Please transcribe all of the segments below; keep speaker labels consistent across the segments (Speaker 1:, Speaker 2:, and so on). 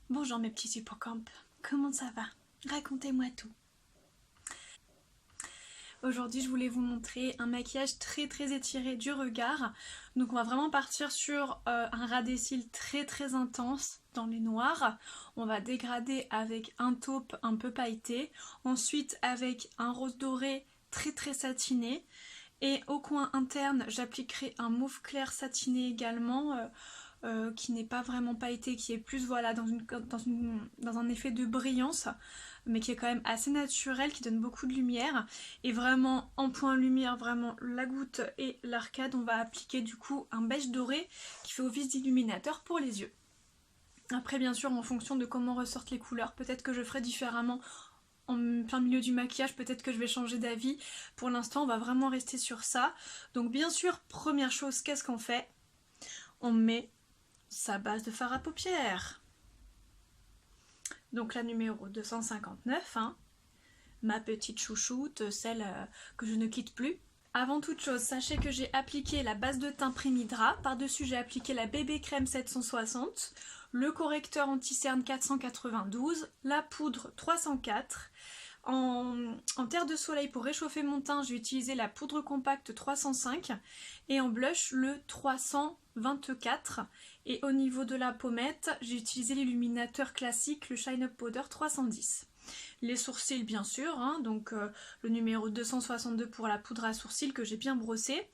Speaker 1: Bonjour mes petits hippocampes, comment ça va? Racontez-moi tout. Aujourd'hui je voulais vous montrer un maquillage très étiré du regard. Donc on va vraiment partir sur un ras des cils très intense dans les noirs. On va dégrader avec un taupe un peu pailleté. Ensuite avec un rose doré très satiné. Et au coin interne j'appliquerai un mauve clair satiné également. Qui n'est pas vraiment pailleté, qui est plus voilà dans un effet de brillance, mais qui est quand même assez naturel, qui donne beaucoup de lumière. Et vraiment en point lumière, vraiment la goutte et l'arcade, on va appliquer du coup un beige doré qui fait office d'illuminateur pour les yeux. Après bien sûr en fonction de comment ressortent les couleurs, peut-être que je ferai différemment en plein milieu du maquillage, peut-être que je vais changer d'avis. Pour l'instant on va vraiment rester sur ça. Donc bien sûr, première chose, qu'est-ce qu'on fait? On met sa base de fard à paupières. Donc la numéro 259, hein, ma petite chouchoute, celle que je ne quitte plus. Avant toute chose, sachez que j'ai appliqué la base de teint Primidra, par-dessus j'ai appliqué la bébé crème 760, le correcteur anti-cerne 492, la poudre 304. En terre de soleil pour réchauffer mon teint, j'ai utilisé la poudre compacte 305 et en blush le 324. Et au niveau de la pommette, j'ai utilisé l'illuminateur classique, le Shine Up Powder 310. Les sourcils bien sûr, hein, donc le numéro 262 pour la poudre à sourcils que j'ai bien brossé.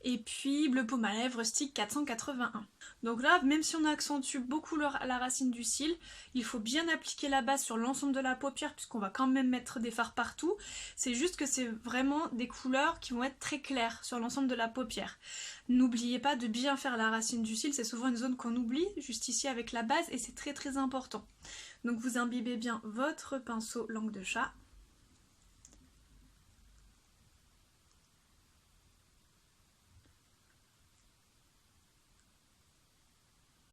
Speaker 1: Et puis le baume à lèvres stick 481. Donc là, même si on accentue beaucoup la racine du cil, il faut bien appliquer la base sur l'ensemble de la paupière puisqu'on va quand même mettre des fards partout. C'est juste que c'est vraiment des couleurs qui vont être très claires sur l'ensemble de la paupière. N'oubliez pas de bien faire la racine du cil, c'est souvent une zone qu'on oublie, juste ici avec la base, et c'est très important. Donc vous imbibez bien votre pinceau langue de chat.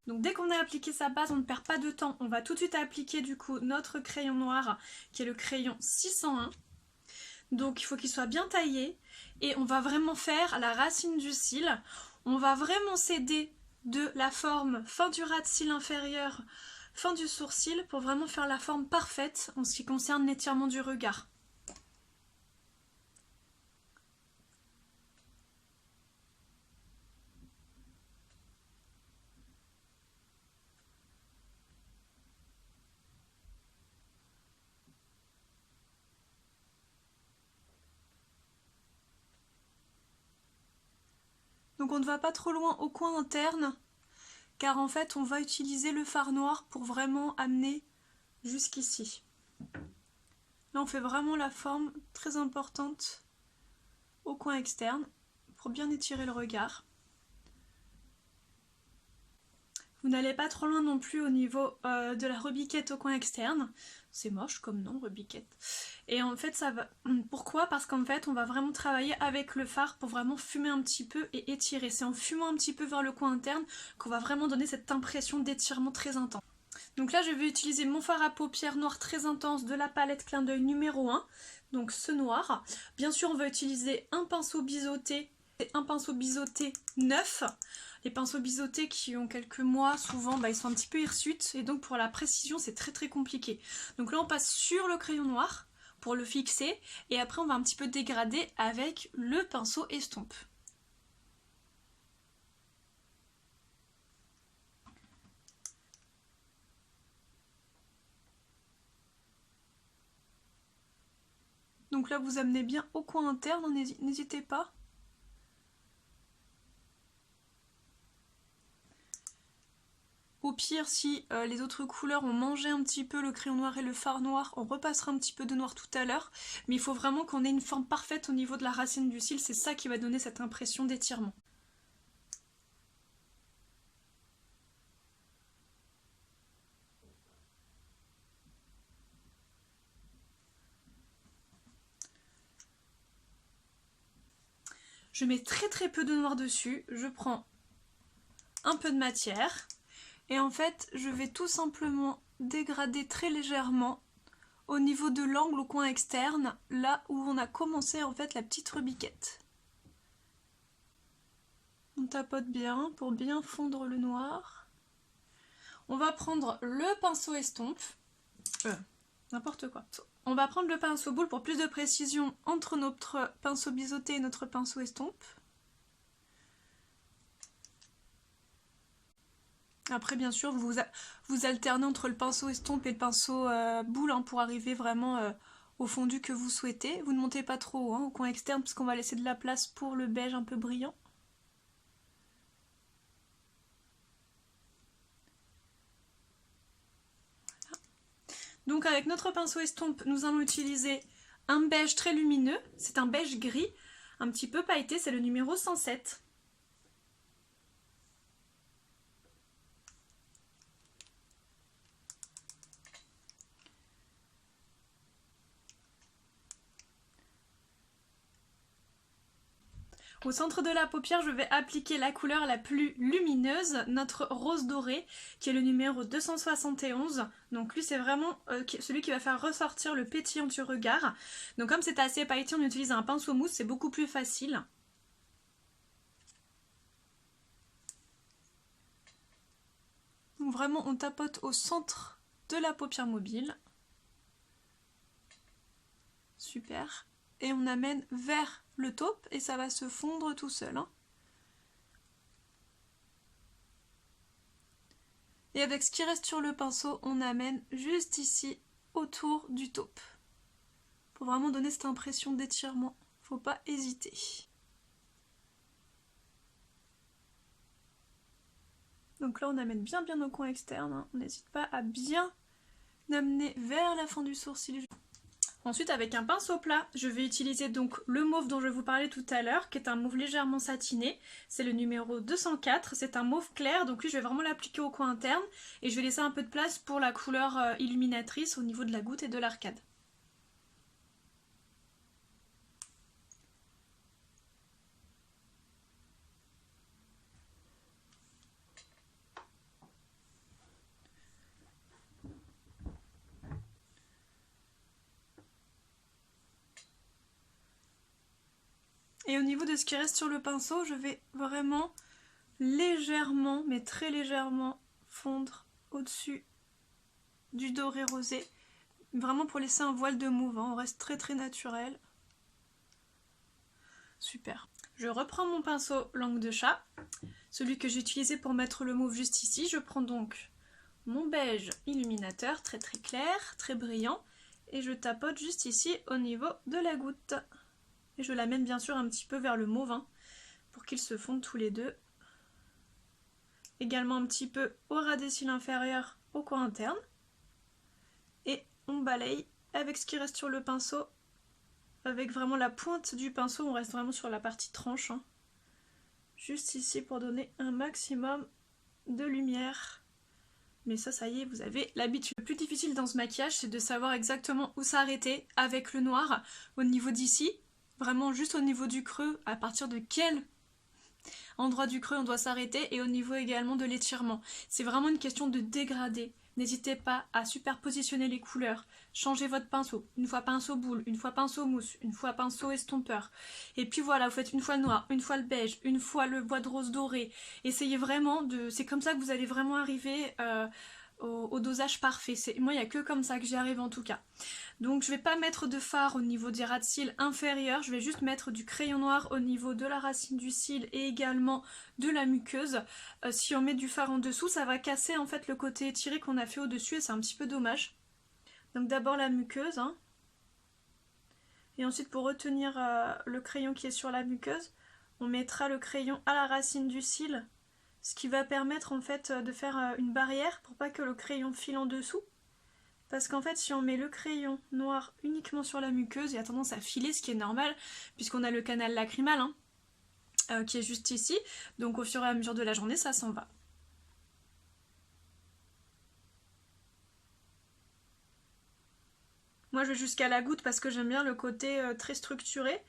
Speaker 1: Donc dès qu'on a appliqué sa base, on ne perd pas de temps. On va tout de suite appliquer du coup notre crayon noir qui est le crayon 601. Donc il faut qu'il soit bien taillé et on va vraiment faire la racine du cil. On va vraiment s'aider de la forme fin du ras de cils inférieur, fin du sourcil pour vraiment faire la forme parfaite en ce qui concerne l'étirement du regard. Donc on ne va pas trop loin au coin interne, car en fait on va utiliser le fard noir pour vraiment amener jusqu'ici. Là on fait vraiment la forme très importante au coin externe pour bien étirer le regard. Vous n'allez pas trop loin non plus au niveau de la rebiquette au coin externe. C'est moche comme nom, rebiquette. Et en fait, ça va. Pourquoi? Parce qu'en fait, on va vraiment travailler avec le fard pour vraiment fumer un petit peu et étirer. C'est en fumant un petit peu vers le coin interne qu'on va vraiment donner cette impression d'étirement très intense. Donc là, je vais utiliser mon fard à paupières noir très intense de la palette Clin d'œil numéro 1. Donc ce noir. Bien sûr, on va utiliser un pinceau biseauté et un pinceau biseauté neuf. Les pinceaux biseautés qui ont quelques mois, souvent, ils sont un petit peu hirsutes et donc pour la précision, c'est très compliqué. Donc là, on passe sur le crayon noir pour le fixer et après, on va un petit peu dégrader avec le pinceau estompe. Donc là, vous amenez bien au coin interne, n'hésitez pas. Au pire, si les autres couleurs ont mangé un petit peu le crayon noir et le fard noir, on repassera un petit peu de noir tout à l'heure. Mais il faut vraiment qu'on ait une forme parfaite au niveau de la racine du cil, c'est ça qui va donner cette impression d'étirement. Je mets très peu de noir dessus, je prends un peu de matière et en fait je vais tout simplement dégrader très légèrement au niveau de l'angle au coin externe, là où on a commencé en fait la petite rebiquette. On tapote bien pour bien fondre le noir. On va prendre le pinceau estompe. N'importe quoi. On va prendre le pinceau boule pour plus de précision entre notre pinceau biseauté et notre pinceau estompe. Après, bien sûr, vous alternez entre le pinceau estompe et le pinceau boule hein, pour arriver vraiment au fondu que vous souhaitez. Vous ne montez pas trop haut hein, au coin externe parce qu'on va laisser de la place pour le beige un peu brillant. Voilà. Donc avec notre pinceau estompe, nous allons utiliser un beige très lumineux. C'est un beige gris, un petit peu pailleté, c'est le numéro 107. Au centre de la paupière, je vais appliquer la couleur la plus lumineuse, notre rose doré, qui est le numéro 271. Donc lui, c'est vraiment celui qui va faire ressortir le pétillant du regard. Donc comme c'est assez pailleté, on utilise un pinceau mousse, c'est beaucoup plus facile. Donc vraiment, on tapote au centre de la paupière mobile. Super. Et on amène vers le taupe et ça va se fondre tout seul. Hein. Et avec ce qui reste sur le pinceau, on amène juste ici autour du taupe. Pour vraiment donner cette impression d'étirement. Faut pas hésiter. Donc là on amène bien au coin externe. Hein. On n'hésite pas à bien amener vers la fin du sourcil. Ensuite, avec un pinceau plat, je vais utiliser donc le mauve dont je vous parlais tout à l'heure, qui est un mauve légèrement satiné. C'est le numéro 204, c'est un mauve clair, donc lui je vais vraiment l'appliquer au coin interne et je vais laisser un peu de place pour la couleur illuminatrice au niveau de la goutte et de l'arcade. Et au niveau de ce qui reste sur le pinceau, je vais vraiment légèrement, mais très légèrement, fondre au-dessus du doré rosé. Vraiment pour laisser un voile de mauve, hein. On reste très naturel. Super. Je reprends mon pinceau langue de chat, celui que j'ai utilisé pour mettre le mauve juste ici. Je prends donc mon beige illuminateur, très clair, très brillant, et je tapote juste ici au niveau de la goutte. Et je l'amène bien sûr un petit peu vers le mauve hein, pour qu'ils se fondent tous les deux. Également un petit peu au ras des cils inférieurs, au coin interne. Et on balaye avec ce qui reste sur le pinceau. Avec vraiment la pointe du pinceau, on reste vraiment sur la partie tranche. Hein. Juste ici pour donner un maximum de lumière. Mais ça y est, vous avez l'habitude. Le plus difficile dans ce maquillage, c'est de savoir exactement où s'arrêter avec le noir au niveau d'ici. Vraiment juste au niveau du creux, à partir de quel endroit du creux on doit s'arrêter et au niveau également de l'étirement. C'est vraiment une question de dégradé. N'hésitez pas à superpositionner les couleurs, changez votre pinceau, une fois pinceau boule, une fois pinceau mousse, une fois pinceau estompeur. Et puis voilà, vous faites une fois le noir, une fois le beige, une fois le bois de rose doré. Essayez vraiment de... C'est comme ça que vous allez vraiment arriver au dosage parfait. Moi, il n'y a que comme ça que j'y arrive en tout cas. Donc je vais pas mettre de fard au niveau des ras de cils inférieurs, je vais juste mettre du crayon noir au niveau de la racine du cil et également de la muqueuse. Si on met du fard en dessous, ça va casser en fait le côté étiré qu'on a fait au dessus et c'est un petit peu dommage. Donc d'abord la muqueuse, hein. Et ensuite pour retenir le crayon qui est sur la muqueuse, on mettra le crayon à la racine du cil, ce qui va permettre en fait de faire une barrière pour pas que le crayon file en dessous. Parce qu'en fait, si on met le crayon noir uniquement sur la muqueuse, il a tendance à filer, ce qui est normal, puisqu'on a le canal lacrymal, hein, qui est juste ici. Donc au fur et à mesure de la journée, ça s'en va. Moi, je vais jusqu'à la goutte parce que j'aime bien le côté très structuré.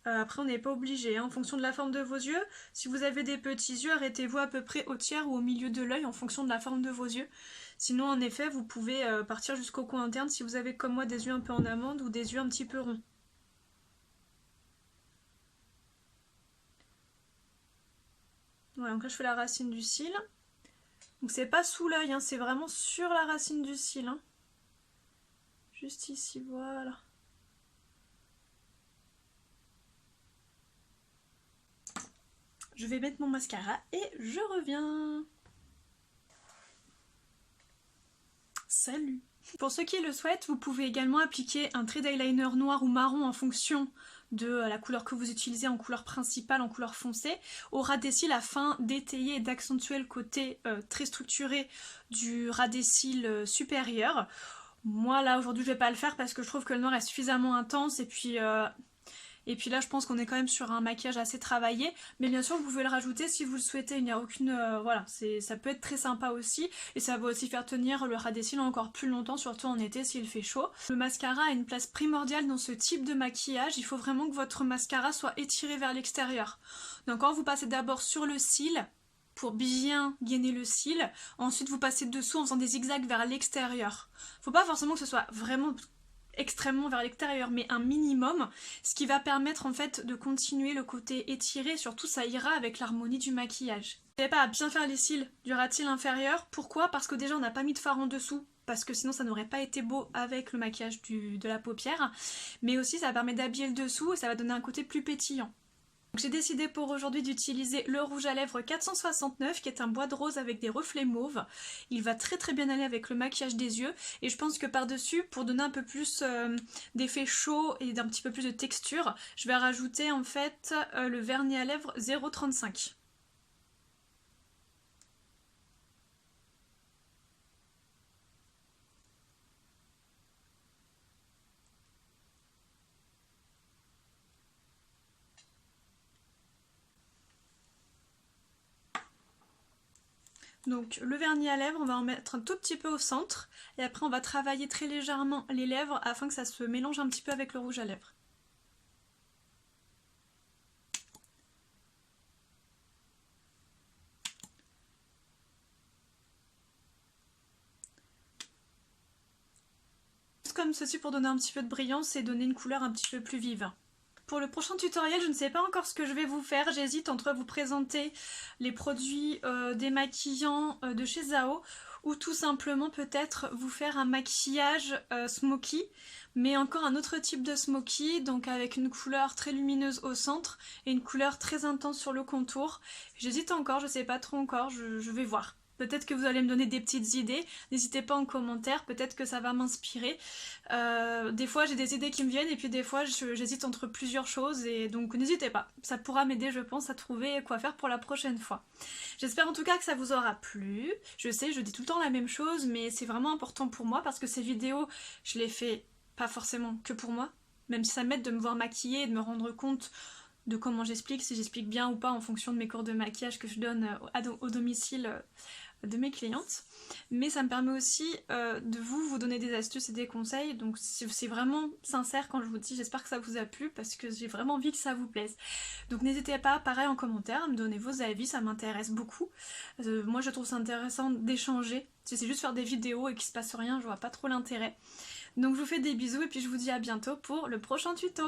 Speaker 1: Après, on n'est pas obligé, hein, en fonction de la forme de vos yeux. Si vous avez des petits yeux, arrêtez-vous à peu près au tiers ou au milieu de l'œil en fonction de la forme de vos yeux. Sinon, en effet, vous pouvez partir jusqu'au coin interne si vous avez comme moi des yeux un peu en amande ou des yeux un petit peu ronds. Voilà, donc là je fais la racine du cil. Donc c'est pas sous l'œil, hein, c'est vraiment sur la racine du cil. Hein. Juste ici, voilà. Je vais mettre mon mascara et je reviens. Salut! Pour ceux qui le souhaitent, vous pouvez également appliquer un trait d'eyeliner noir ou marron en fonction de la couleur que vous utilisez en couleur principale, en couleur foncée, au ras des cils afin d'étayer et d'accentuer le côté très structuré du ras des cils supérieur. Moi là aujourd'hui je vais pas le faire parce que je trouve que le noir est suffisamment intense et puis là je pense qu'on est quand même sur un maquillage assez travaillé, mais bien sûr vous pouvez le rajouter si vous le souhaitez, il n'y a aucune... voilà, ça peut être très sympa aussi, et ça va aussi faire tenir le ras des cils encore plus longtemps, surtout en été s'il fait chaud. Le mascara a une place primordiale dans ce type de maquillage, il faut vraiment que votre mascara soit étiré vers l'extérieur. Donc quand vous passez d'abord sur le cil, pour bien gainer le cil, ensuite vous passez dessous en faisant des zigzags vers l'extérieur. Faut pas forcément que ce soit vraiment extrêmement vers l'extérieur, mais un minimum, ce qui va permettre en fait de continuer le côté étiré, surtout ça ira avec l'harmonie du maquillage. N'hésitez pas à bien faire les cils du ras de cils inférieur, pourquoi? Parce que déjà on n'a pas mis de fard en dessous, parce que sinon ça n'aurait pas été beau avec le maquillage de la paupière, mais aussi ça permet d'habiller le dessous et ça va donner un côté plus pétillant. J'ai décidé pour aujourd'hui d'utiliser le rouge à lèvres 469 qui est un bois de rose avec des reflets mauves. Il va très très bien aller avec le maquillage des yeux et je pense que par-dessus, pour donner un peu plus d'effet chaud et d'un petit peu plus de texture, je vais rajouter en fait le vernis à lèvres 0,35. Donc le vernis à lèvres, on va en mettre un tout petit peu au centre et après on va travailler très légèrement les lèvres afin que ça se mélange un petit peu avec le rouge à lèvres. Comme ceci pour donner un petit peu de brillance et donner une couleur un petit peu plus vive. Pour le prochain tutoriel, je ne sais pas encore ce que je vais vous faire. J'hésite entre vous présenter les produits démaquillants de chez Zao ou tout simplement peut-être vous faire un maquillage smoky, mais encore un autre type de smoky, donc avec une couleur très lumineuse au centre et une couleur très intense sur le contour. J'hésite encore, je ne sais pas trop encore, je vais voir. Peut-être que vous allez me donner des petites idées, n'hésitez pas en commentaire, peut-être que ça va m'inspirer. Des fois j'ai des idées qui me viennent et puis des fois j'hésite entre plusieurs choses et donc n'hésitez pas, ça pourra m'aider je pense à trouver quoi faire pour la prochaine fois. J'espère en tout cas que ça vous aura plu. Je sais, je dis tout le temps la même chose mais c'est vraiment important pour moi parce que ces vidéos je les fais pas forcément que pour moi, même si ça m'aide de me voir maquiller et de me rendre compte de comment j'explique, si j'explique bien ou pas en fonction de mes cours de maquillage que je donne au domicile de mes clientes, mais ça me permet aussi de vous donner des astuces et des conseils, donc c'est vraiment sincère quand je vous dis, j'espère que ça vous a plu parce que j'ai vraiment envie que ça vous plaise. Donc n'hésitez pas, pareil en commentaire, à me donner vos avis, ça m'intéresse beaucoup. Moi je trouve ça intéressant d'échanger, si c'est juste faire des vidéos et qu'il se passe rien, je vois pas trop l'intérêt. Donc je vous fais des bisous et puis je vous dis à bientôt pour le prochain tuto.